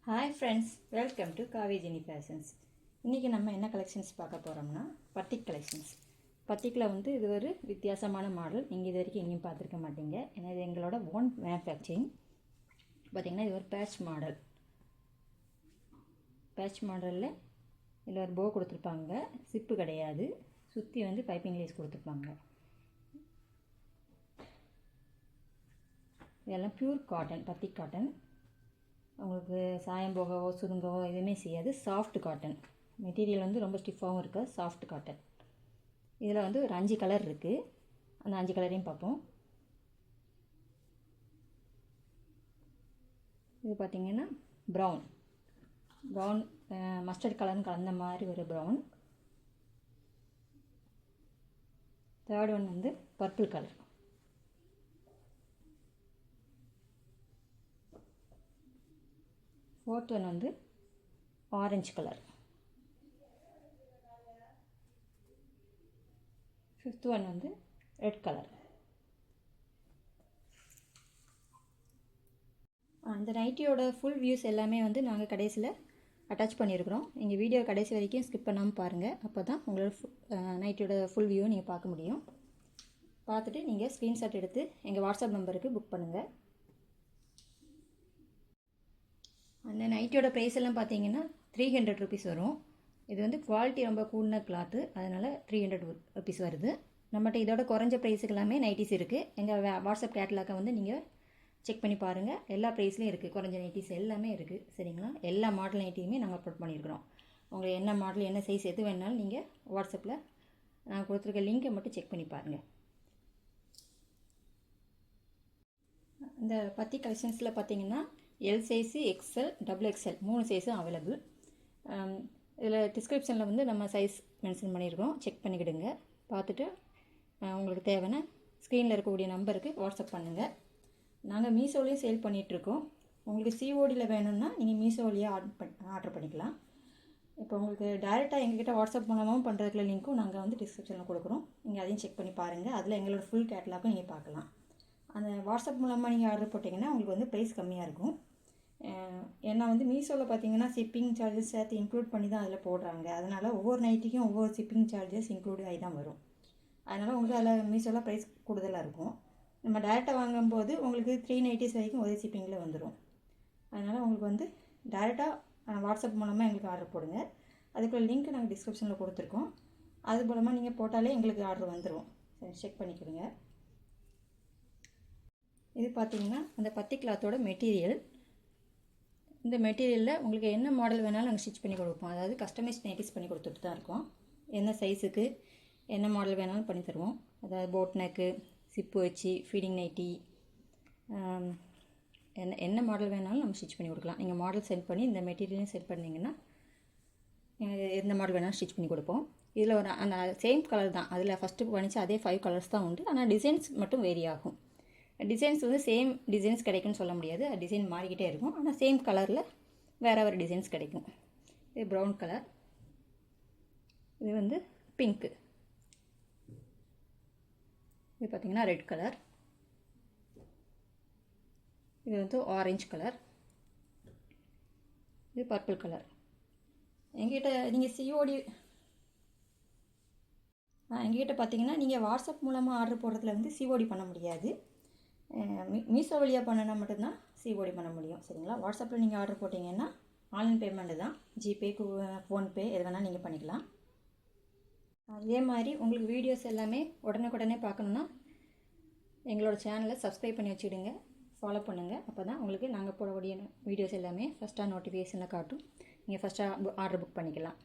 Hi friends, welcome to Kavejini fashions. இன்றைக்கி நம்ம என்ன கலெக்ஷன்ஸ் பார்க்க போகிறோம்னா பத்திக் கலெக்ஷன்ஸ். பத்திக்கில் இது ஒரு வித்தியாசமான மாடல். நீங்கள் இது வரைக்கும் எங்கேயும் பார்த்துருக்க மாட்டீங்க. ஏன்னா இது எங்களோட ஓன் மேனுஃபேக்சரிங். பார்த்திங்கன்னா இது ஒரு பேட்ச் மாடலில் இதில் ஒரு போ கொடுத்துருப்பாங்க. சிப்பு கிடையாது. சுற்றி பைப்பிங் லேஸ் கொடுத்துருப்பாங்க. இதெல்லாம் பியூர் காட்டன், பத்திக் காட்டன். உங்களுக்கு சாயம் போகவோ சுருங்கவோ எதுவுமே செய்யாது. சாஃப்ட் காட்டன் மெட்டீரியல் ரொம்ப ஸ்டிஃபாகவும் இருக்குது. Soft cotton. இதில் ஒரு 5 கலர் இருக்குது. அந்த 5 கலரையும் பார்ப்போம். இது பார்த்திங்கன்னா ப்ரௌன் மஸ்டர்ட் கலர்னு கலந்த மாதிரி ஒரு brown. Third one purple colour. Fourth one orange colour. Fifth one red colour. இந்த நைட்டியோட ஃபுல் வியூஸ் எல்லாமே நாங்கள் கடைசியில் அட்டாச் பண்ணியிருக்கிறோம். எங்கள் வீடியோ கடைசி வரைக்கும் ஸ்கிப் பண்ணாமல் பாருங்கள். அப்போ தான் உங்களோட நைட்டியோட ஃபுல் வியூவை நீங்கள் பார்க்க முடியும். பார்த்துட்டு நீங்கள் ஸ்க்ரீன்ஷாட் எடுத்து எங்கள் வாட்ஸ்அப் நம்பருக்கு புக் பண்ணுங்கள். அந்த நைட்டியோட ப்ரைஸ் எல்லாம் பார்த்தீங்கன்னா 300 ருபீஸ் வரும். இது குவாலிட்டி ரொம்ப கூடின கிளாத்து, அதனால் 300 ருபீஸ் வருது. நம்மகிட்ட இதோட குறைஞ்ச ப்ரைஸுக்கு எல்லாமே நைட்டிஸ் இருக்குது. எங்கள் வாட்ஸ்அப் கேட்லாக்கை நீங்கள் செக் பண்ணி பாருங்கள். எல்லா ப்ரைஸ்லேயும் இருக்குது. குறைஞ்ச நைட்டிஸ் எல்லாமே இருக்குது. சரிங்களா? எல்லா மாடல் நைட்டியுமே நாங்கள் அப்லோட் பண்ணியிருக்கிறோம். உங்களுக்கு என்ன மாடல் என்ன சைஸ் எது வேணாலும் நீங்கள் வாட்ஸ்அப்பில் நான் கொடுத்துருக்க லிங்கை மட்டும் செக் பண்ணி பாருங்கள். இந்த பத்தி கலெக்ஷன்ஸில் பார்த்தீங்கன்னா எல் சைஸு, எக்ஸ்எல், XXL 3 சைஸும் அவைலபிள். இதில் டிஸ்கிரிப்ஷனில் நம்ம சைஸ் மென்ஷன் பண்ணியிருக்கோம். செக் பண்ணிக்கிடுங்க. பார்த்துட்டு உங்களுக்கு தேவையான ஸ்க்ரீனில் இருக்கக்கூடிய நம்பருக்கு வாட்ஸ்அப் பண்ணுங்கள். நாங்கள் மீஷோலையும் சேல் பண்ணிகிட்ருக்கோம். உங்களுக்கு சிஓடியில் வேணும்னா நீங்கள் மீஷோவிலேயே ஆர்டர் பண்ணிக்கலாம். இப்போ உங்களுக்கு டைரெக்டாக எங்ககிட்ட வாட்ஸ்அப் மூலமாகவும் பண்ணுறதுக்குள்ள லிங்க்கும் நாங்கள் டிஸ்கிரிப்ஷனில் கொடுக்குறோம். நீங்கள் அதையும் செக் பண்ணி பாருங்கள். அதில் எங்களோட ஃபுல் கேட்லாக்கும் நீங்கள் பார்க்கலாம். அந்த வாட்ஸ்அப் மூலமாக நீங்கள் ஆர்டர் போட்டிங்கன்னா உங்களுக்கு ப்ரைஸ் கம்மியாக இருக்கும். ஏன்னா மீஷோவில் பார்த்தீங்கன்னா ஷிப்பிங் சார்ஜஸ் சேர்த்து இன்க்ளூட் பண்ணி தான் அதில் போடுறாங்க. அதனால் ஒவ்வொரு நைட்டிக்கும் ஒவ்வொரு ஷிப்பிங் சார்ஜஸ் இன்க்ளூட் ஆகி தான் வரும். அதனால் உங்களுக்கு அதில் மீஷோவில் ப்ரைஸ் கூடுதலாக இருக்கும். நம்ம டேரெக்டாக வாங்கும்போது உங்களுக்கு 3 நைட்டிஸ் வரைக்கும் ஒரே ஷிப்பிங்கில் வந்துடும். அதனால் உங்களுக்கு டேரெக்டாக வாட்ஸ்அப் மூலமாக எங்களுக்கு ஆர்டர் போடுங்க. அதுக்குள்ள லிங்க் நாங்கள் டிஸ்கிரிப்ஷனில் கொடுத்துருக்கோம். அது மூலமாக நீங்கள் போட்டாலே எங்களுக்கு ஆர்டர் வந்துடும். செக் பண்ணிக்கிடுங்க. இது பார்த்திங்கன்னா அந்த பத்தி கிளாத்தோட மெட்டீரியல். இந்த மெட்டீரியலில் உங்களுக்கு என்ன மாடல் வேணாலும் நாங்கள் ஸ்டிச் பண்ணி கொடுப்போம். அதாவது கஸ்டமைஸ் நைட்டிஸ் பண்ணி கொடுத்துட்டு தான் இருக்கோம். என்ன சைஸுக்கு என்ன மாடல் வேணாலும் பண்ணி தருவோம். அதாவது போட் நெக்கு, சிப்பு வச்சு, ஃபீடிங் நைட்டி, என்ன மாடல் வேணாலும் நம்ம ஸ்டிச் பண்ணி கொடுக்கலாம். நீங்கள் மாடல் சென்ட் பண்ணி இந்த மெட்டீரியலையும் சென்ட் பண்ணிங்கன்னா எந்த மாடல் வேணாலும் ஸ்டிச் பண்ணி கொடுப்போம். இதில் அந்த சேம் கலர் தான். அதில் ஃபஸ்ட்டு பண்ணிச்சு அதே 5 கலர்ஸ் தான் உண்டு. ஆனால் டிசைன்ஸ் மட்டும் வேரி ஆகும். டிசைன்ஸ் சேம் டிசைன்ஸ் கிடைக்குன்னு சொல்ல முடியாது. டிசைன் மாறிக்கிட்டே இருக்கும். ஆனால் சேம் கலரில் வேறு டிசைன்ஸ் கிடைக்கும். இது ப்ரௌன் கலர். இது பிங்க்கு. இது பார்த்திங்கன்னா ரெட் கலர். இது ஆரஞ்சு கலர். இது பர்பிள் கலர். எங்ககிட்ட நீங்கள் சிஓடி எங்ககிட்ட பார்த்தீங்கன்னா நீங்கள் வாட்ஸ்அப் மூலமாக ஆர்டர் போடுறதுல சிஓடி பண்ண முடியாது. மீஷோ வழியாக பண்ணினா மட்டும்தான் சிஓடி பண்ண முடியும். சரிங்களா? வாட்ஸ்அப்பில் நீங்கள் ஆர்டர் போட்டிங்கன்னா ஆன்லைன் பேமெண்ட்டு தான். ஜிபே, ஃபோன்பே எது வேணால் நீங்கள் பண்ணிக்கலாம். அதே மாதிரி உங்களுக்கு வீடியோஸ் எல்லாமே உடனுக்குடனே பார்க்கணுன்னா எங்களோட சேனலை சப்ஸ்கிரைப் பண்ணி வச்சுடுங்க. ஃபாலோ பண்ணுங்கள். அப்போ தான் உங்களுக்கு நாங்கள் போடக்கூடிய வீடியோஸ் எல்லாமே ஃபஸ்ட்டாக நோட்டிஃபிகேஷனில் காட்டும். நீங்கள் ஃபஸ்ட்டாக ஆர்டர் புக் பண்ணிக்கலாம்.